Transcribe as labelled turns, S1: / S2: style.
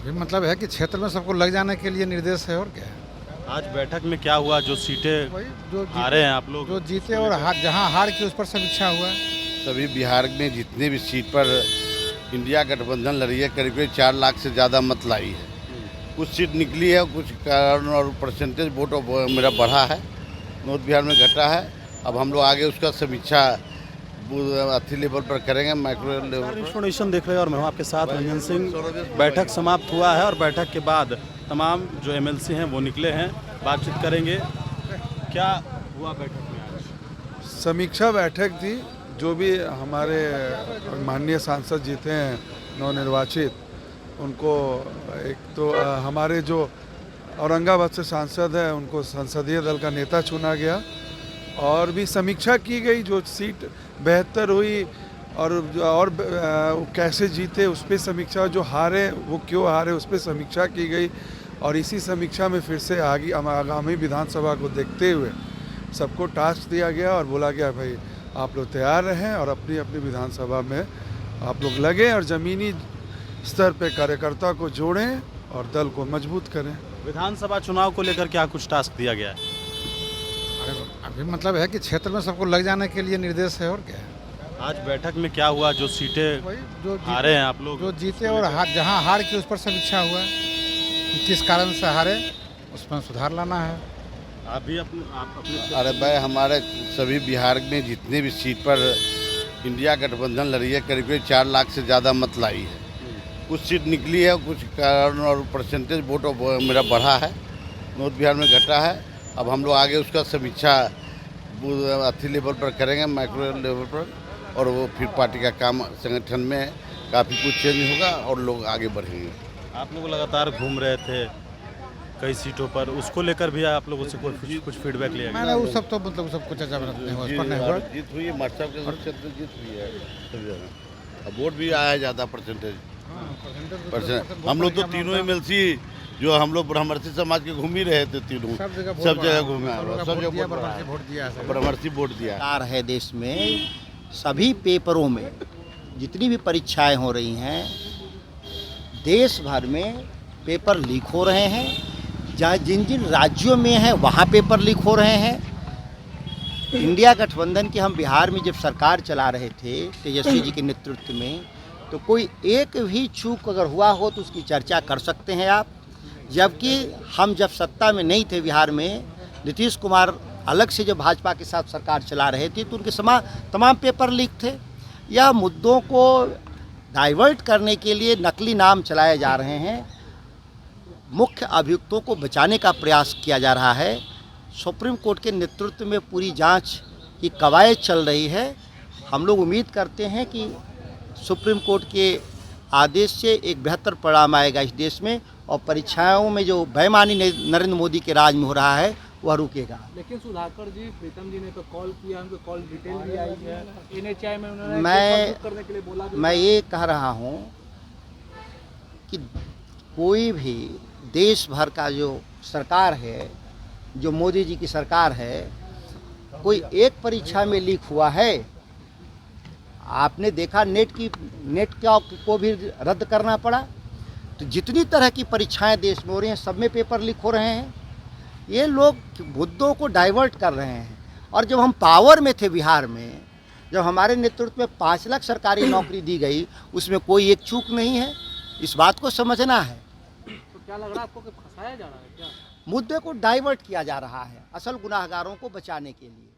S1: अभी मतलब है कि क्षेत्र में सबको लग जाने के लिए निर्देश है और क्या है।
S2: आज बैठक में क्या हुआ, जो सीटें
S1: वही जो
S2: हारे हैं आप लोग,
S1: जो जीते और जहां हार की उस पर समीक्षा हुआ है।
S3: सभी बिहार में जितने भी सीट पर इंडिया गठबंधन लड़ी है करीब करीब 4 लाख से ज़्यादा मत लाई है। कुछ सीट निकली है, कुछ कारण और परसेंटेज वोट मेरा बढ़ा है, नॉर्थ बिहार में घटा है। अब हम लोग आगे उसका समीक्षा अथी लेवल पर करेंगे, माइक्रो लेवल पर।
S2: इन्फॉर्मेशन देख रहे हैं और मैं हूं आपके साथ रंजन सिंह। बैठक समाप्त हुआ है और बैठक के बाद तमाम जो एमएलसी हैं वो निकले हैं, बातचीत करेंगे। क्या हुआ बैठक में आज?
S4: समीक्षा बैठक थी। जो भी हमारे माननीय सांसद जीते हैं नवनिर्वाचित, उनको एक तो हमारे जो औरंगाबाद से सांसद है उनको संसदीय दल का नेता चुना गया और भी समीक्षा की गई। जो सीट बेहतर हुई और कैसे जीते उस पर समीक्षा, जो हारे वो क्यों हारे उस पर समीक्षा की गई। और इसी समीक्षा में फिर से आगामी विधानसभा को देखते हुए सबको टास्क दिया गया और बोला गया भाई आप लोग तैयार रहें और अपनी अपनी विधानसभा में आप लोग लगे और ज़मीनी स्तर पे कार्यकर्ता को जोड़ें और दल को मजबूत करें।
S2: विधानसभा चुनाव को लेकर क्या कुछ टास्क दिया गया है?
S1: अभी मतलब है कि क्षेत्र में सबको लग जाने के लिए निर्देश है और क्या है।
S2: आज बैठक में क्या हुआ, जो सीटें
S1: वही जो
S2: हारे हैं आप लोग,
S1: जो जीते और जहां हार की उस पर समीक्षा हुआ है कि किस कारण से हारे, उसमें सुधार लाना है।
S2: आप अपने
S3: अरे भाई हमारे सभी बिहार में जितने भी सीट पर इंडिया गठबंधन लड़ी है करीब करीब 4 लाख से ज़्यादा मत लाई है। कुछ सीट निकली है, कुछ कारण और परसेंटेज वोट मेरा बढ़ा है, नॉर्थ बिहार में घटा है। अब हम लोग आगे उसका समीक्षा अथी लेवल पर करेंगे, माइक्रो लेवल पर, और वो फिर पार्टी का काम संगठन में काफ़ी कुछ चेंज होगा और लोग आगे बढ़ेंगे।
S2: आप लोग लगातार घूम रहे थे कई सीटों पर, उसको लेकर भी आप लोगों से कुछ फीडबैक लिया गया?
S1: मैंने वो सब तो मतलब सब कुछ चर्चा नहीं हुआ, उस पर नहीं हुआ।
S3: जीत हुई है, मास्टर के क्षेत्र में जीत हुई है सब जगह। अब वोट भी आया है ज़्यादा परसेंटेज। हम लोग तो तीनों एमएलसी जो हम लोग ब्रह्मर्षि समाज के घूम ही रहे थे, तीनों सब जगह घूमे, सब जगह
S1: वोट दिया है,
S3: ब्रह्मर्षि वोट दिया।
S5: सरकार है देश में, सभी पेपरों में जितनी भी परीक्षाएं हो रही हैं देश भर में पेपर लीक हो रहे हैं। जहाँ जिन जिन राज्यों में है वहाँ पेपर लीक हो रहे हैं। इंडिया गठबंधन की हम बिहार में जब सरकार चला रहे थे तेजस्वी जी के नेतृत्व में, तो कोई एक भी चूक अगर हुआ हो तो उसकी चर्चा कर सकते हैं आप। जबकि हम जब सत्ता में नहीं थे बिहार में, नीतीश कुमार अलग से जब भाजपा के साथ सरकार चला रहे थे तो उनके तमाम पेपर लीक थे। या मुद्दों को डाइवर्ट करने के लिए नकली नाम चलाए जा रहे हैं, मुख्य अभियुक्तों को बचाने का प्रयास किया जा रहा है। सुप्रीम कोर्ट के नेतृत्व में पूरी जांच की कवायद चल रही है। हम लोग उम्मीद करते हैं कि सुप्रीम कोर्ट के आदेश से एक बेहतर परिणाम आएगा इस देश में और परीक्षाओं में जो बेईमानी नरेंद्र मोदी के राज में हो रहा है वह रुकेगा।
S6: लेकिन सुधाकर जी, प्रीतम जी ने तो कॉल किया, उनको कॉल डिटेल भी आई है, एनएचआई में उन्होंने करने के लिए बोला।
S5: मैं ये कह रहा हूँ कि कोई भी देश भर का जो सरकार है, जो मोदी जी की सरकार है, कोई एक परीक्षा में लीक हुआ है? आपने देखा नेट को भी रद्द करना पड़ा। तो जितनी तरह की परीक्षाएं देश में हो रही हैं सब में पेपर लीक हो रहे हैं। ये लोग मुद्दों को डाइवर्ट कर रहे हैं। और जब हम पावर में थे बिहार में, जब हमारे नेतृत्व में 5 लाख सरकारी नौकरी दी गई, उसमें कोई एक चूक नहीं है। इस बात को समझना है।
S6: तो क्या लग रहा है आपको कि फंसाया जा रहा है क्या?
S5: मुद्दे को डाइवर्ट किया जा रहा है असल गुनाहगारों को बचाने के लिए।